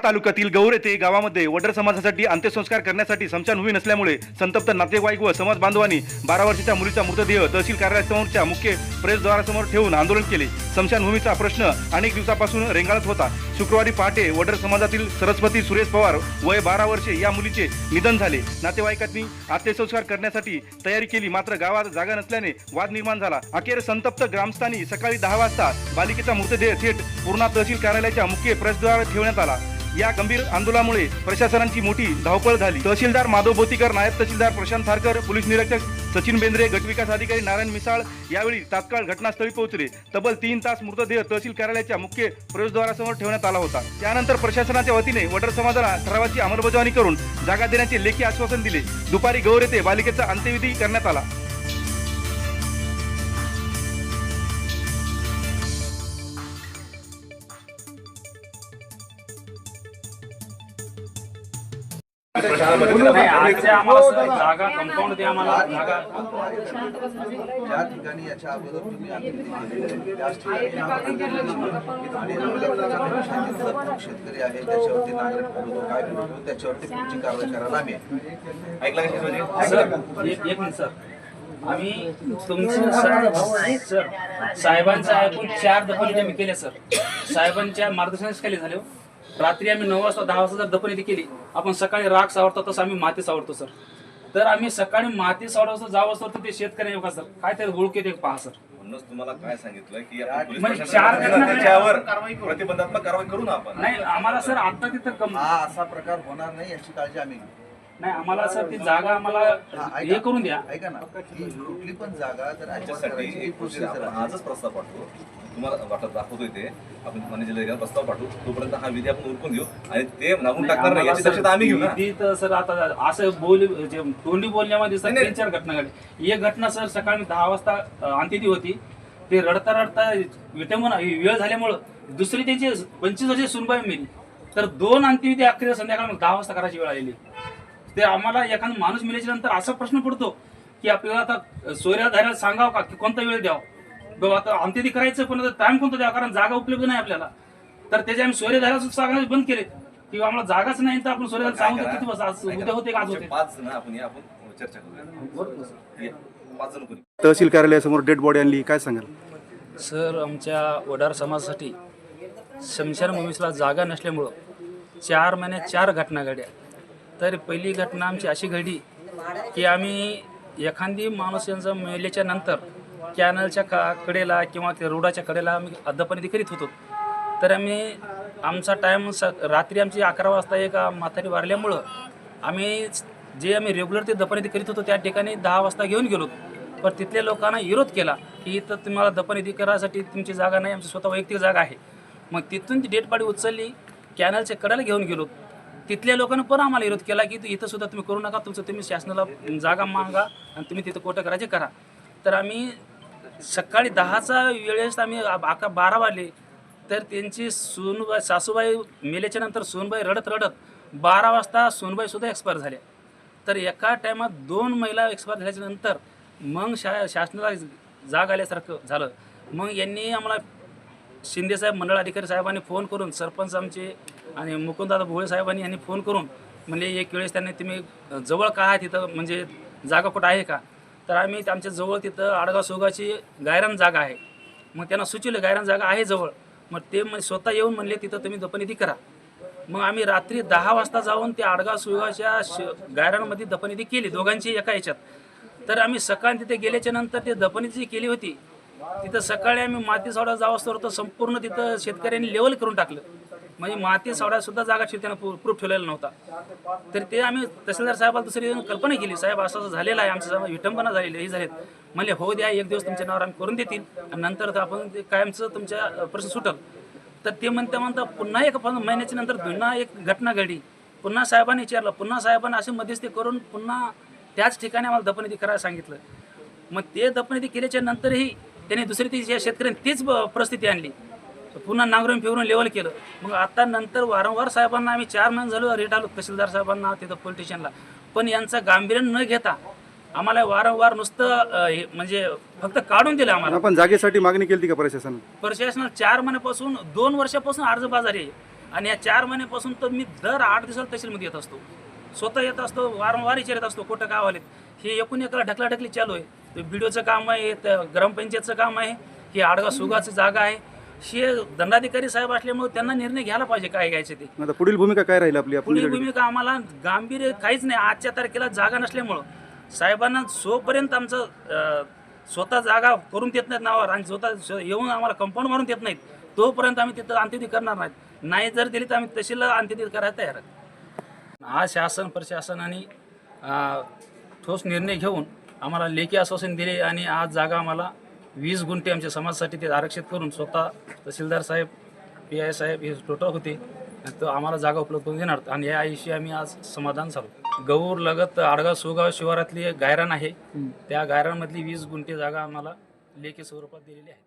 तालुक्यातील गौर येथे गावामध्ये वडर समाजासाठी अंत्यसंस्कार करण्यासाठी स्मशानभूमी नसल्यामुळे संतप्त नातेवाईक व समाज बांधवांनी 12 वर्षाच्या मुलीचा मृतदेह तहसील कार्यालयासमोरच्या मुख्य प्रवेशद्वारासमोर ठेवून आंदोलन केले। स्मशानभूमीचा प्रश्न अनेक दिवसापासून रेंगाळत होता। शुक्रवारी पहाटे वडर समाजातील सरस्वती सुरेश पवार वय 12 वर्षे या मुलीचे निधन झाले। नातेवाईकांनी अंत्यसंस्कार करण्यासाठी तयारी केली, मात्र गावात जागा नसल्याने वाद निर्माण झाला। अखेर संतप्त ग्रामस्थांनी सकाळी 10 वाजता बालिकेचा मृतदेह थेट पूर्णा तहसील कार्यालयाच्या मुख्य प्रवेशद्वारावर ठेवण्यात आला। या गंभीर आंदोलनामुळे प्रशासनाची मोठी धावपळ झाली। तहसीलदार माधव बोतीकर, नायब तहसीलदार प्रशांत थारकर, पोलीस निरीक्षक सचिन बेंद्रे, गटविकास अधिकारी नारायण मिसाळ यावेळी तात्काळ घटनास्थळी पोहोचले। तब्बल 3 तास मृतदेह तहसील कार्यालयाच्या मुख्य प्रवेशद्वारासमोर ठेवण्यात आला होता। त्यानंतर प्रशासनाच्या वतीने वडर समाजाला ठरावाची अंमलबजावणी करून जागा देण्याचे लेखी आश्वासन दिले। दुपारी गौर येथे बालिकेचा अंत्यविधी करण्यात आला। जागा कंपाऊंड द्या आम्हाला जागा। ज्या ठिकाणी याच्या अगोदर तुम्ही त्याच ठिकाणी शेतकरी आहे त्याच्यावरती नागरिक होतो काय होतो त्याच्यावरती पुढची कारवाई करायला आम्ही ऐकला एक मिनिट सर, आम्ही तुमचे सर साहेबांचं ऐकून 4 दफन आम्ही केले सर। साहेबांच्या मार्गदर्शनाखाली झाले। रात्री आम्ही 9 वाजता 10 वाजता जर दफन केली, आपण सकाळी राख सावरतो तसं आम्ही माती सावरतो सर। तर आम्ही सकाळी माती सावरतो जावं असतो तर ते शेतकरी का सर काय ते गुळके ते पहा सर। म्हणूनच तुम्हाला काय सांगितलं की म्हणजे 4 त्याच्यावर प्रतिबंधात्मक कारवाई करू ना आपण। नाही आम्हाला सर आता तिथं हा असा प्रकार होणार नाही याची काळजी आम्ही घेऊ। नाही आम्हाला सर ती जागा आम्हाला हे करून द्या। ऐका ना, ही कुठली पण जागा जर त्याच्यासाठी आजच प्रस्ताव पाठवू, तुम्हाला वाटत दाखवतोय ते आपण मॅनेजरला प्रस्ताव पाठवू, तोपर्यंत हा विधी आपण उरकून घेऊ आणि ते नागून टाकणार नाही याची दक्षता आम्ही घेऊ ना। तर सर आता असं तोंडी बोलण्यामध्ये सर 3-4 घटना घडली। एक घटना सर सकाळी 10 वाजता अंत्यविधी होती, ते रडता रडता विटंबना वेळ झाल्यामुळं दुसरी त्यांची 25 वर्षाची सुनबाई मेली। तर 2 अंत्यविधी अखेर संध्याकाळी 10 वाजता करायची वेळ आलेली। ते आम्हाला एखादा माणूस मेल्याच्या नंतर असा प्रश्न पडतो की आपल्याला आता सोयऱ्याधाऱ्याला सांगावं का की कोणता वेळ द्यावा बाबा, आता अंत्यविधी करायचं पण टाइम कोणता द्यावा, कारण जागा उपलब्ध नाही आपल्याला। तर त्याचे आम्ही सोयऱ्याधाऱ्याला सांगायला बंद केले की आम्हाला जागाच नाही, तर आपण सोयऱ्याला सांगू किती बस आज उद्या होते का आज होते। 5 जण आपण चर्चा करूया। 5 जण कोणी तहसील कार्यालयासमोर डेड बॉडी आणली, काय सांगाल? सर आमच्या वडार समाजासाठी स्मशानभूमीला जागा नसल्यामुळं 4 महिन्यात 4 घटना घडल्या। तर पहिली घटना आमची अशी घडली की आम्ही एखादी माणूस यांचा मेल्याच्या नंतर कॅनलच्या कडेला किंवा त्या रोडाच्या कडेला आम्ही अद्यापणी करीत होतो। तर आम्ही आमचा टाईम रात्री आमची 11 वाजता एक म्हातारी वारल्यामुळं आम्ही रेग्युलर ते दफनविधी करीत होतो त्या ठिकाणी 10 वाजता घेऊन गेलो। पण तिथल्या लोकांना विरोध केला की इथं तुम्हाला दफनविधी करायसाठी तुमची जागा नाही, आमची स्वतः वैयक्तिक जागा आहे। मग तिथून ती डेड बॉडी उचलली, कॅनलच्या कडेला घेऊन गेलो। तिथल्या लोकांनी पण आम्हाला विरोध केला की इथं सुद्धा तुम्ही करू नका, तुम्ही शासनाला जागा मागा आणि तुम्ही तिथं कोर्ट करायचे करा। तर आम्ही सकाळी 10च्या वेळेस आम्ही 12 वाजले, तर त्यांची सासूबाई मेल्याच्या नंतर सोनबाई रडत रडत 12 वाजता सोनबाई सुद्धा एक्सपायर झाल्या। तर एका टायमात 2 महिला एक्सपायर झाल्याच्या नंतर मग शासनाला जाग आल्यासारखं झालं। मग यांनी आम्हाला शिंदेसाहेब मंडळ अधिकारी साहेबांनी फोन करून, सरपंच आमचे आणि मुकुंददादा भोळे साहेबांनी यांनी फोन करून म्हणजे एक वेळेस त्यांनी तुम्ही जवळ काय आहे तिथं म्हणजे जागा कुठं आहे का? तर आम्ही आमच्या जवळ तिथं आडगाव सोगाची गायरान जागा आहे। मग त्यांना सुचवलं गायरान जागा आहे जवळ। मग ते स्वतः येऊन म्हणले तिथं तुम्ही दफनविधी करा। मग आम्ही रात्री 10 वाजता जाऊन त्या आडगाव सोगाच्या गायरानमध्ये दफनविधी केली, दोघांची एका ह्याच्यात। तर आम्ही सकाळी तिथे गेल्याच्या नंतर ते दफनविधी केली होती, तिथं सकाळी आम्ही माती सावडा जावं असतो तर संपूर्ण तिथं शेतकऱ्यांनी लेवल करून टाकलं। म्हणजे माती सावडा सुद्धा जागा शेतकऱ्यांना प्रूफ ठेवलेला नव्हता। तर ते आम्ही तहसीलदार साहेबाला दुसरी कल्पना केली, साहेब असं असं झालेलं आहे, आमच्या विटंबना झालेली हे झालेत। म्हणजे हो द्या, एक दिवस तुमच्या नावावर आम्ही करून देतील आणि नंतर आपण ते कायमचं तुमच्या प्रश्न सुटल। तर ते म्हणता पुन्हा 1 महिन्याच्या नंतर पुन्हा एक घटना घडली। पुन्हा साहेबांनी विचारलं, पुन्हा साहेबांनी असे मध्यस्थी करून पुन्हा त्याच ठिकाणी आम्हाला दफनविधी करायला सांगितलं। मग ते दफनविधी केल्याच्या नंतरही त्यांनी दुसरी ती शेतकऱ्यांनी तीच परिस्थिती आणली, पुन्हा नांगरून फिरून लेवल केलं। मग आता नंतर वारंवार साहेबांना आम्ही 4 महिने झालो रेट आलो तहसीलदार साहेबांना तिथं पोलीस स्टेशनला, पण यांचा गांभीर्य न घेता आम्हाला वारंवार नुसतं म्हणजे फक्त काढून दिलं आम्हाला। आपण जागेसाठी मागणी केली का प्रशासनाला? प्रशासनाला 4 महिन्यापासून 2 वर्षापासून अर्जबाजारी आहे। आणि या 4 महिन्यापासून तर मी दर 8 दिवसाला तहसीलमध्ये येत असतो, स्वतः येत असतो, वारंवार विचारत असतो कुठं गाव आलेत. हे एकूण एकाला ढकलाढकली चालू आहे. ते बीडीओचं काम आहे, त्या ग्रामपंचायतचं काम आहे, ही आडगाव सुगाचं जागा आहे. हे दंडाधिकारी साहेब असल्यामुळे त्यांना निर्णय घ्यायला पाहिजे काय घ्यायचे ते. आता पुढील भूमिका काय राहील आपली? पुढील भूमिका आम्हाला गांभीर्य काहीच नाही. आजच्या तारखेला जागा नसल्यामुळं साहेबांना जोपर्यंत आमचं स्वतः जागा करून देत नाहीत नावावर आणि स्वतः येऊन आम्हाला कंपाऊंड मारून देत नाहीत, तोपर्यंत आम्ही तिथं अंत्यविधी करणार नाहीत. नाही जर दिली तर आम्ही तहसीलला अंत्यविधी करायला तयार आहोत. आज शासन प्रशासनाने ठोस निर्णय घेऊन आम्हाला लेखी आश्वासन दिले आणि आज जागा आम्हाला 20 गुंठे आमच्या समाजासाठी ते आरक्षित करून स्वतः तहसीलदार साहेब, PI साहेब हे टोटल होते आणि तो आम्हाला जागा उपलब्ध करून देणार आणि या आयुष्य आम्ही आज समाधान झालो. गौर लगत आडगाव सुगाव शिवारातली एक गायरान आहे, त्या गायरानमधली 20 गुंठे जागा आम्हाला लेखी स्वरूपात दिलेली आहे.